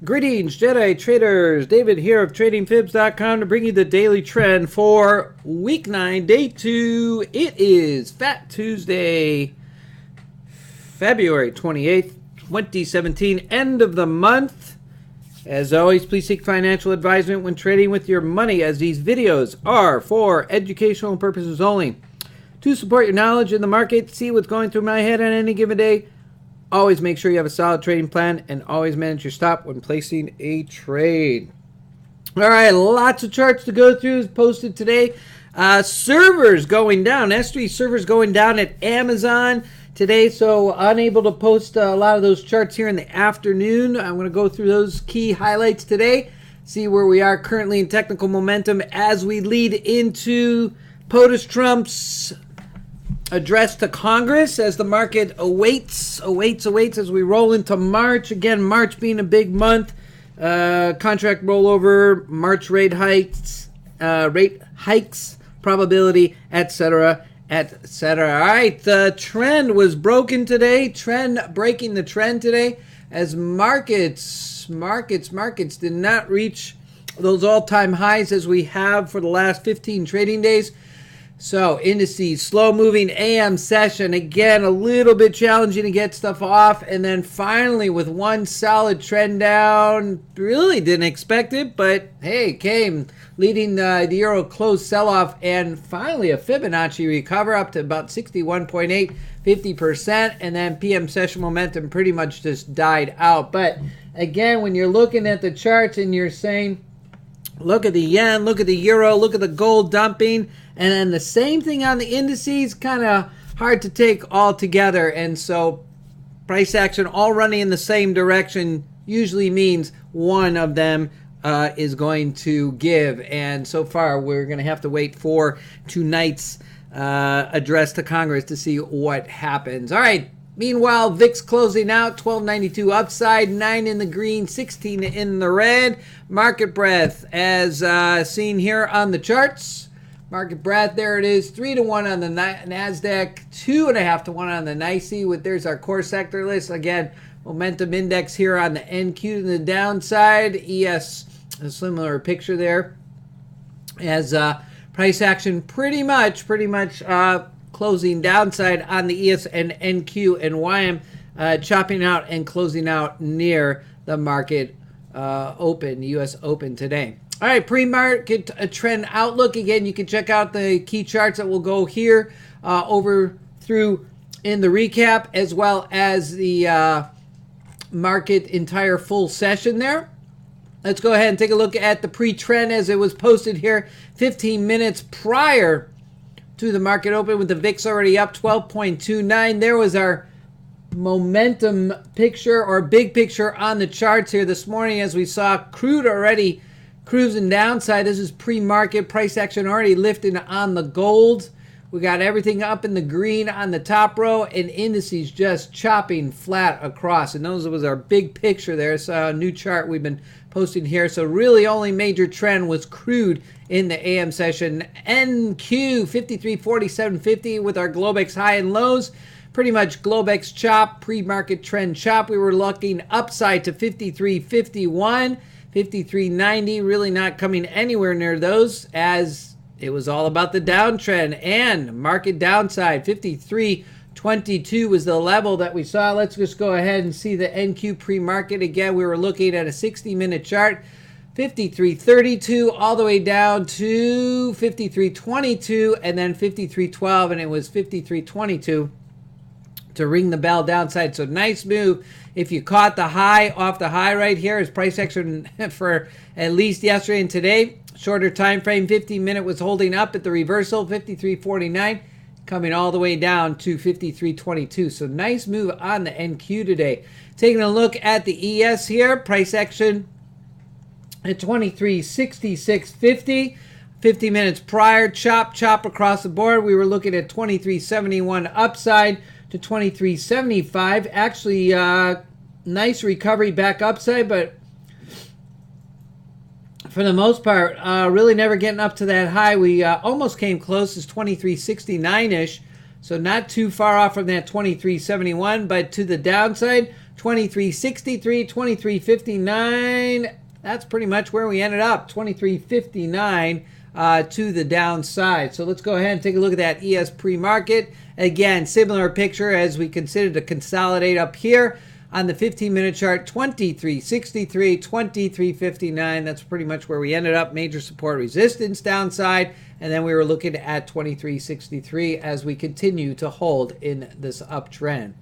Greetings, Jedi traders. David here of TradingFibs.com to bring you the daily trend for week 9, day 2. It is Fat Tuesday, February 28th, 2017, end of the month. As always, please seek financial advisement when trading with your money, as these videos are for educational purposes only. To support your knowledge in the market, see what's going through my head on any given day, always make sure you have a solid trading plan and always manage your stop when placing a trade. All right, lots of charts to go through posted today. Servers going down. S3 servers going down at Amazon today, so unable to post a lot of those charts here in the afternoon. I'm going to go through those key highlights today, see where we are currently in technical momentum as we lead into POTUS Trump's address to Congress, as the market awaits as we roll into March. Again, March being a big month. Contract rollover, March rate hikes, probability, etc., etc. All right, the trend was broken today. Breaking the trend today, as markets did not reach those all-time highs as we have for the last 15 trading days. So indices, slow moving AM session, again, a little bit challenging to get stuff off. And then finally with one solid trend down, really didn't expect it, but hey, it came, leading the euro closed sell-off, and finally a Fibonacci recover up to about 61.8, 50%. And then PM session momentum pretty much just died out. But again, when you're looking at the charts and you're saying, look at the yen, look at the euro, look at the gold dumping, and then the same thing on the indices, kind of hard to take all together. And so price action all running in the same direction usually means one of them is going to give. And so far, we're going to have to wait for tonight's address to Congress to see what happens. All right. Meanwhile, VIX closing out, 1292 upside, 9 in the green, 16 in the red. Market breadth, as seen here on the charts. Market breadth, there it is, 3-1 on the NASDAQ, 2.5-1 on the NYSE. There's our core sector list. Again, momentum index here on the NQ to the downside. ES, a similar picture there. As price action pretty much closing downside on the ES and NQ and YM, chopping out and closing out near the market open, US Open today. All right, pre-market trend outlook. Again, you can check out the key charts that will go here over through in the recap, as well as the market entire full session there. Let's go ahead and take a look at the pre-trend as it was posted here 15 minutes prior to the market open, with the VIX already up 12.29. There was our momentum picture, or big picture, on the charts here this morning, as we saw crude already cruising downside. This is pre-market. Price action already lifting on the gold. We got everything up in the green on the top row, and indices just chopping flat across. And those was our big picture there. It's a new chart we've been posting here. So really only major trend was crude in the AM session. NQ 53.4750 with our Globex high and lows. Pretty much Globex chop, pre-market trend chop. We were looking upside to 53.51, 53.90, really not coming anywhere near those, as it was all about the downtrend and market downside. 53.22 was the level that we saw. Let's just go ahead and see the NQ pre-market. Again, we were looking at a 60-minute chart. 53.32 all the way down to 53.22 and then 53.12, and it was 53.22 to ring the bell downside. So nice move. If you caught the high off the high right here, is price action for at least yesterday and today. Shorter time frame, 15-minute was holding up at the reversal, 53.49, coming all the way down to 53.22. So nice move on the NQ today. Taking a look at the ES here, price action at 23.6650. 50 minutes prior, chop across the board. We were looking at 23.71 upside to 23.75. Actually, nice recovery back upside, but for the most part, really never getting up to that high. We almost came close as 23.69-ish, so not too far off from that 23.71, but to the downside, 2363, 2359. That's pretty much where we ended up, 2359 to the downside. So let's go ahead and take a look at that ES pre-market. Again, similar picture as we consider to consolidate up here on the 15-minute chart, 2363, 2359. That's pretty much where we ended up. Major support resistance downside. And then we were looking at 2363 as we continue to hold in this uptrend.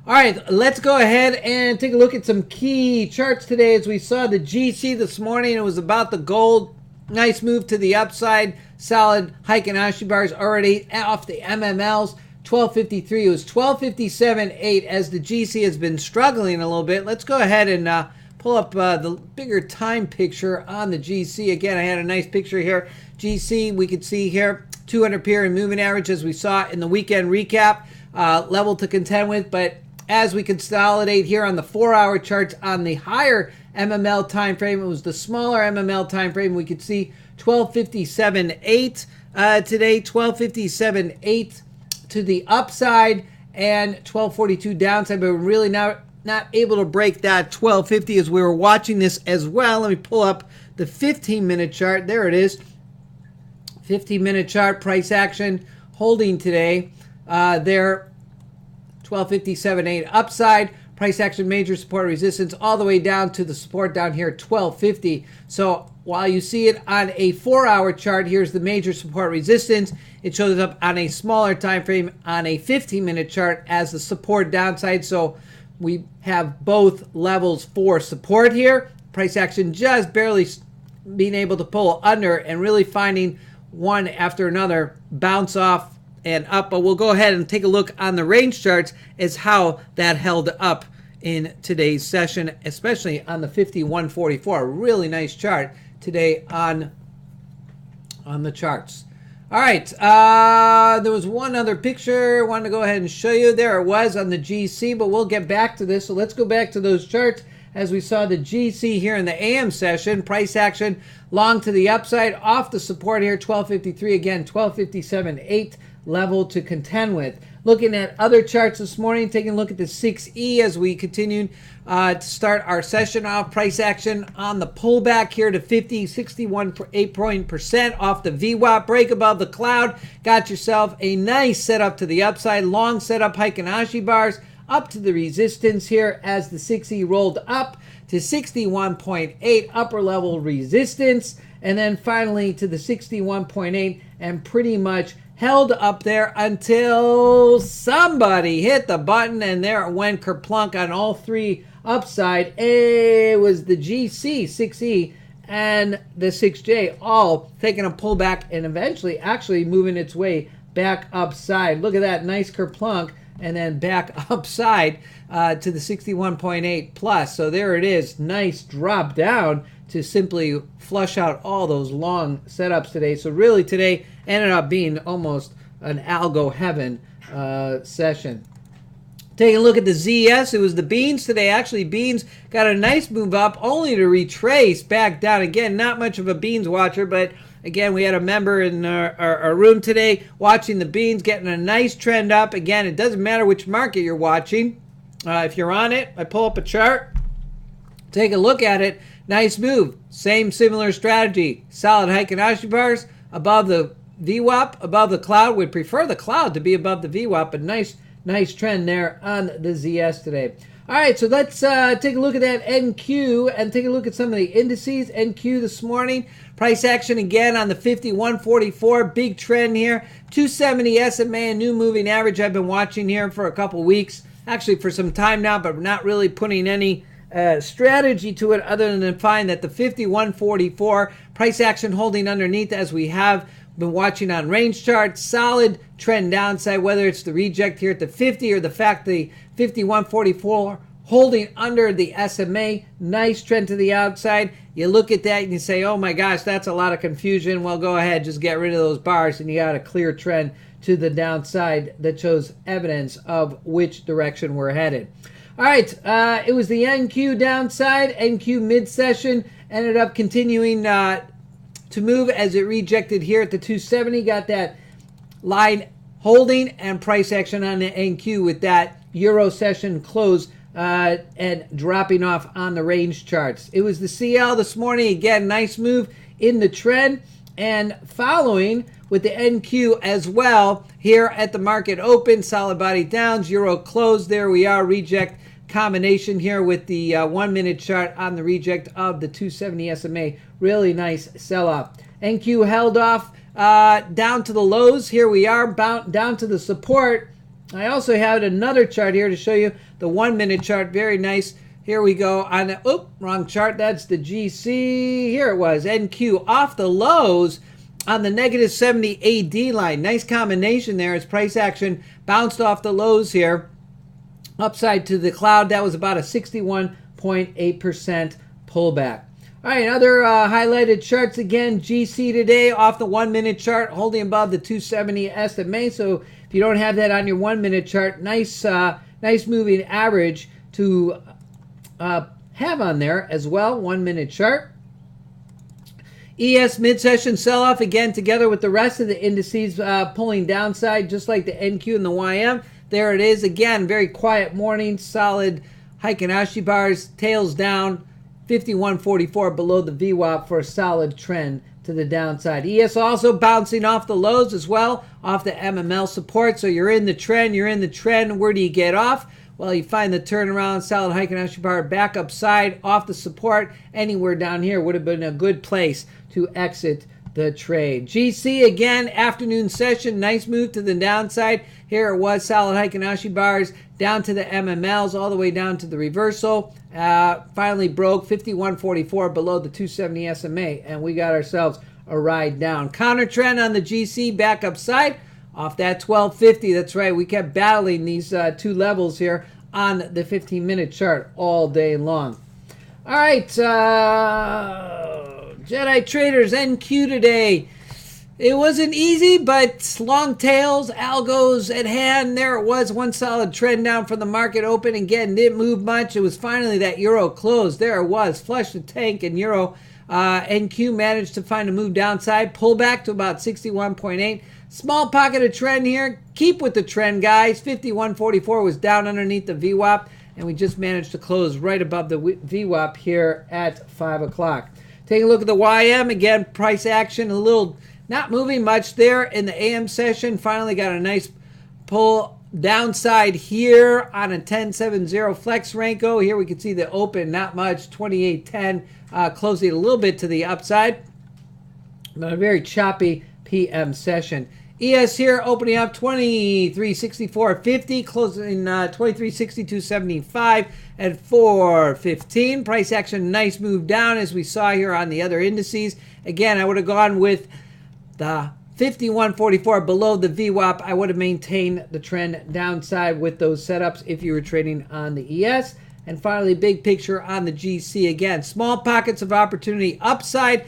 All right, let's go ahead and take a look at some key charts today. As we saw the GC this morning, it was about the gold. Nice move to the upside. Solid Heikin Ashi bars already off the MMLs. 1253. It was 1257.8 as the GC has been struggling a little bit. Let's go ahead and pull up the bigger time picture on the GC. Again, I had a nice picture here. GC, we could see here 200 period moving average as we saw in the weekend recap. Level to contend with, but as we consolidate here on the 4-hour charts on the higher MML time frame, it was the smaller MML time frame. We could see 1257.8 today, 1257.8 to the upside and 1242 downside, but we're really not able to break that 1250 as we were watching this as well. Let me pull up the 15-minute chart. There it is. 15-minute chart, price action holding today. There, 1257.8 upside. Price action, major support resistance, all the way down to the support down here, 1250. So while you see it on a 4-hour chart, here's the major support resistance. It shows up on a smaller time frame on a 15-minute chart as the support downside. So we have both levels for support here. Price action just barely being able to pull under and really finding one after another bounce off and up. But we'll go ahead and take a look on the range charts as how that held up in today's session, especially on the 5144. Really nice chart today on the charts. All right, there was one other picture I wanted to go ahead and show you. There it was on the GC, but we'll get back to this. So let's go back to those charts as we saw the GC here in the AM session. Price action long to the upside, off the support here, 1253. Again, 1257.8 level to contend with. Looking at other charts this morning, taking a look at the 6E as we continue to start our session off. Price action on the pullback here to 50, 61.8% off the VWAP. Break above the cloud. Got yourself a nice setup to the upside. Long setup Heikin Ashi bars up to the resistance here as the 6E rolled up to 61.8 upper level resistance. And then finally to the 61.8 and pretty much held up there until somebody hit the button, and there it went kerplunk on all three upside. It was the GC, 6E, and the 6J all taking a pullback and eventually actually moving its way back upside. Look at that nice kerplunk and then back upside to the 61.8 plus. So there it is. Nice drop down to simply flush out all those long setups today. So really today ended up being almost an algo heaven session. Taking a look at the ZS, it was the beans today. Actually, beans got a nice move up only to retrace back down. Again, not much of a beans watcher, but again, we had a member in our room today watching the beans, getting a nice trend up. Again, it doesn't matter which market you're watching. If you're on it, I pull up a chart, take a look at it. Nice move. Same similar strategy. Solid Heikin Ashi bars above the VWAP, above the cloud. We'd prefer the cloud to be above the VWAP, but nice trend there on the ZS today. All right, so let's take a look at that NQ and take a look at some of the indices. NQ this morning, price action again on the 5144, big trend here. 270 SMA, a new moving average I've been watching here for a couple weeks, actually for some time now, but not really putting any strategy to it other than find that the 5144 price action holding underneath as we have been watching on range charts. Solid trend downside, whether it's the reject here at the 50 or the fact the 5144 holding under the SMA. Nice trend to the outside. You look at that and you say, oh my gosh, that's a lot of confusion. Well, go ahead, just get rid of those bars and you got a clear trend to the downside that shows evidence of which direction we're headed. All right, it was the NQ downside. NQ mid-session ended up continuing to move as it rejected here at the 270. Got that line holding and price action on the NQ with that Euro session close and dropping off on the range charts. It was the CL this morning. Again, nice move in the trend and following with the NQ as well here at the market open. Solid body downs, Euro close. There we are. Reject combination here with the 1 minute chart on the reject of the 270 SMA. Really nice sell-off. NQ held off down to the lows. Here we are, down to the support. I also have another chart here to show you the 1 minute chart. Very nice. Here we go on the, wrong chart. That's the GC. Here it was. NQ off the lows on the negative 70 AD line. Nice combination there as price action bounced off the lows here. Upside to the cloud. That was about a 61.8% pullback. All right, other highlighted charts again. GC today off the 1 minute chart, holding above the 270 SMA. So if you don't have that on your 1 minute chart, nice moving average to have on there as well. 1 minute chart. ES mid-session sell-off again together with the rest of the indices pulling downside just like the NQ and the YM. There it is again. Very quiet morning. Solid Heikin Ashi bars. Tails down. 51.44 below the VWAP for a solid trend to the downside. ES also bouncing off the lows as well, off the MML support. So you're in the trend. You're in the trend. Where do you get off? Well, you find the turnaround. Solid Heikin Ashi bar back upside off the support. Anywhere down here would have been a good place to exit the trade. GC again, afternoon session, nice move to the downside. Here it was, solid Heikin Ashi bars down to the MMLs, all the way down to the reversal. Finally broke 51.44 below the 270 SMA, and we got ourselves a ride down. Counter trend on the GC back upside off that 1250. That's right, we kept battling these two levels here on the 15-minute chart all day long. All right, Jedi Traders NQ today. It wasn't easy, but long tails, algos at hand. There it was, one solid trend down from the market open. Again, didn't move much. It was finally that Euro close. There it was, flush the tank, and Euro NQ managed to find a move downside, pull back to about 61.8. Small pocket of trend here. Keep with the trend, guys. 51.44 was down underneath the VWAP, and we just managed to close right above the VWAP here at 5 o'clock. Take a look at the YM. Again, price action a little not moving much there in the AM session. Finally got a nice pull downside here on a 10.70 flex Renko. Here we can see the open, not much, 28.10, closing a little bit to the upside. But a very choppy PM session. ES here opening up 23.64.50, closing 23.62.75 at 4.15. Price action, nice move down as we saw here on the other indices. Again, I would have gone with the 51.44 below the VWAP. I would have maintained the trend downside with those setups if you were trading on the ES. And finally, big picture on the GC. Again, small pockets of opportunity upside.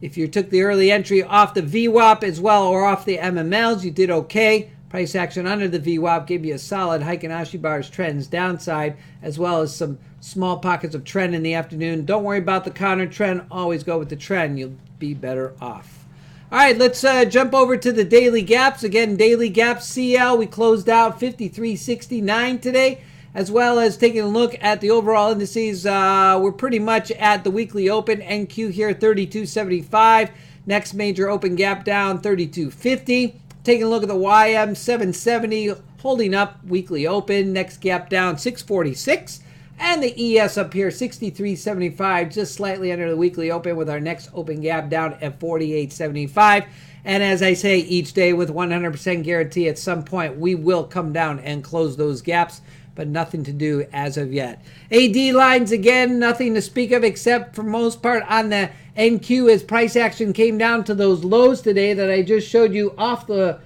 If you took the early entry off the VWAP as well or off the MMLs, you did okay. Price action under the VWAP gave you a solid Heikin Ashi bars trends downside, as well as some small pockets of trend in the afternoon. Don't worry about the counter trend. Always go with the trend. You'll be better off. All right, let's jump over to the daily gaps. Again, daily gaps CL, we closed out 53.69 today, as well as taking a look at the overall indices. We're pretty much at the weekly open. NQ here 32.75. Next major open gap down 32.50. Taking a look at the YM 770 holding up weekly open. Next gap down 646. And the ES up here 63.75, just slightly under the weekly open, with our next open gap down at 48.75. And as I say each day with 100% guarantee, at some point we will come down and close those gaps, but nothing to do as of yet. AD lines, again, nothing to speak of except for most part on the NQ as price action came down to those lows today that I just showed you off the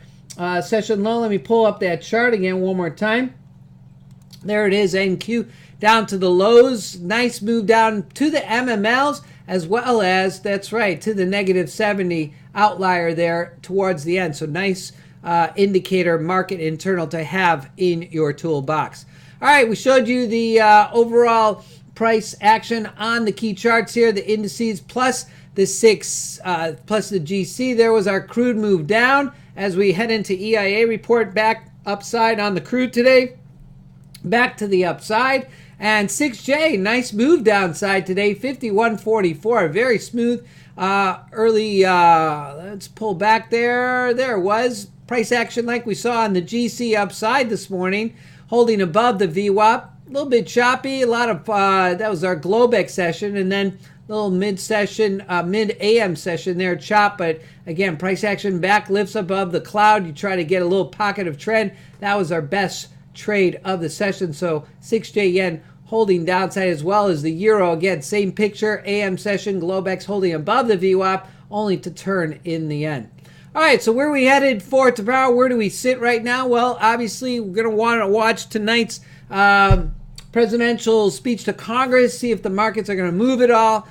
session low. Let me pull up that chart again one more time. There it is, NQ down to the lows. Nice move down to the MMLs, as well as, that's right, to the negative 70 outlier there towards the end. So nice indicator market internal to have in your toolbox. All right, we showed you the overall price action on the key charts here, the indices plus the plus the GC. There was our crude move down as we head into EIA report, back upside on the crude today. back to the upside. And 6J, nice move downside today, 51.44, very smooth. Early, let's pull back there. There it was. Price action like we saw on the GC upside this morning, holding above the VWAP. A little bit choppy, a lot of, that was our Globex session, and then a little mid-session, mid-AM session there, chop. But again, price action back, lifts above the cloud. You try to get a little pocket of trend. That was our best trade of the session. So 6J yen holding downside, as well as the euro. Again, same picture, AM session, Globex holding above the VWAP, only to turn in the end. All right, so where are we headed for tomorrow? Where do we sit right now? Well, obviously, we're going to want to watch tonight's presidential speech to Congress, see if the markets are going to move at all.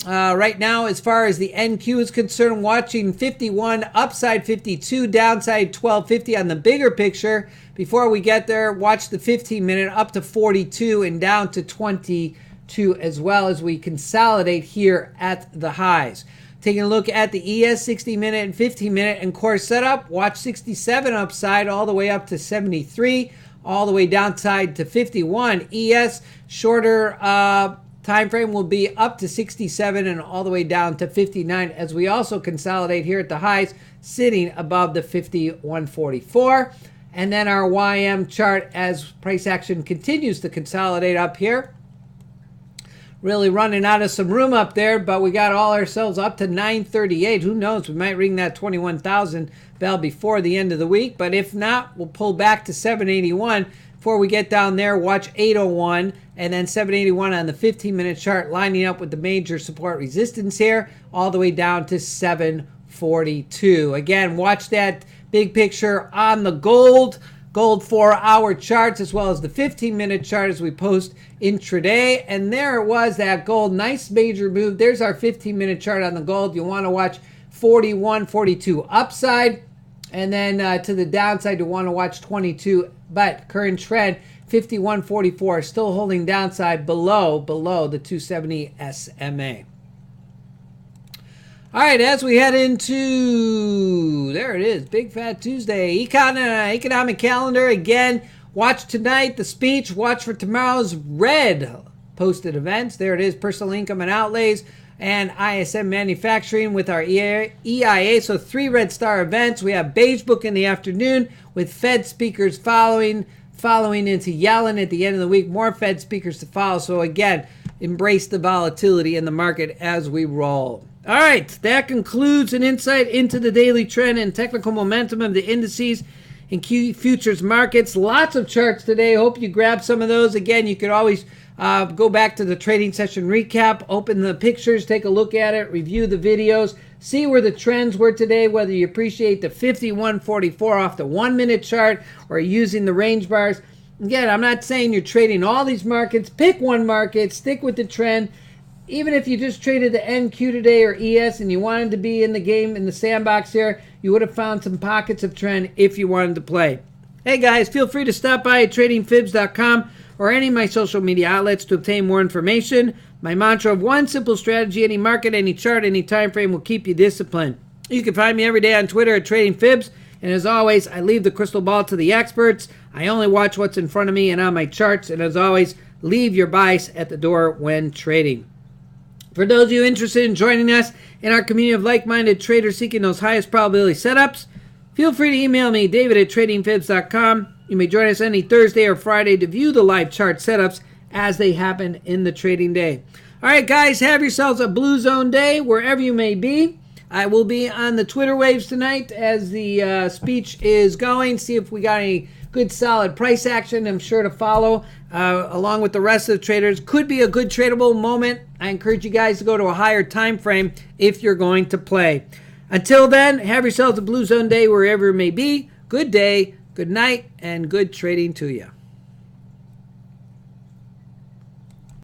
Right now, as far as the NQ is concerned, watching 51, upside 52, downside 1250 on the bigger picture. Before we get there, watch the 15-minute up to 42 and down to 22 as well as we consolidate here at the highs. Taking a look at the ES 60-minute and 15-minute and core setup, watch 67 upside all the way up to 73, all the way downside to 51. ES shorter time frame will be up to 67 and all the way down to 59 as we also consolidate here at the highs, sitting above the 51.44. And then our YM chart as price action continues to consolidate up here. Really running out of some room up there, but we got all ourselves up to 938. Who knows? We might ring that 21,000 bell before the end of the week, but if not, we'll pull back to 781. Before we get down there, watch 801 and then 781 on the 15-minute chart, lining up with the major support resistance here, all the way down to 742. Again, watch that big picture on the gold 4-hour charts, as well as the 15-minute chart as we post intraday. And there it was, that gold, nice major move. There's our 15-minute chart on the gold. You want to watch 41, 42 upside, and then to the downside, you want to watch 22. But current trend, 51.44, still holding downside below the 270 SMA. All right, as we head into, there it is, Big Fat Tuesday, economic calendar. Again, watch tonight the speech, watch for tomorrow's red posted events. There it is, personal income and outlays, and ISM manufacturing with our EIA. So 3 red star events. We have Beige Book in the afternoon with Fed speakers following into Yellen at the end of the week. More Fed speakers to follow. So again, embrace the volatility in the market as we roll. All right, that concludes an insight into the daily trend and technical momentum of the indices and key futures markets. Lots of charts today. Hope you grab some of those. Again, you could always go back to the trading session recap, open the pictures, take a look at it, review the videos, see where the trends were today, whether you appreciate the 51.44 off the 1-minute chart or using the range bars. Again, I'm not saying you're trading all these markets. Pick one market, stick with the trend. Even if you just traded the NQ today or ES and you wanted to be in the game, in the sandbox here, you would have found some pockets of trend if you wanted to play. Hey guys, feel free to stop by at tradingfibs.com or any of my social media outlets to obtain more information. My mantra of one simple strategy: any market, any chart, any time frame will keep you disciplined. You can find me every day on Twitter at TradingFibs. And as always, I leave the crystal ball to the experts. I only watch what's in front of me and on my charts. And as always, leave your bias at the door when trading. For those of you interested in joining us in our community of like-minded traders seeking those highest probability setups, feel free to email me, David at TradingFibs.com. You may join us any Thursday or Friday to view the live chart setups as they happen in the trading day. All right, guys, have yourselves a Blue Zone day wherever you may be. I will be on the Twitter waves tonight as the speech is going. See if we got any good solid price action. I'm sure to follow along with the rest of the traders. Could be a good tradable moment. I encourage you guys to go to a higher time frame if you're going to play. Until then, have yourselves a Blue Zone day wherever it may be. Good day, good night, and good trading to you.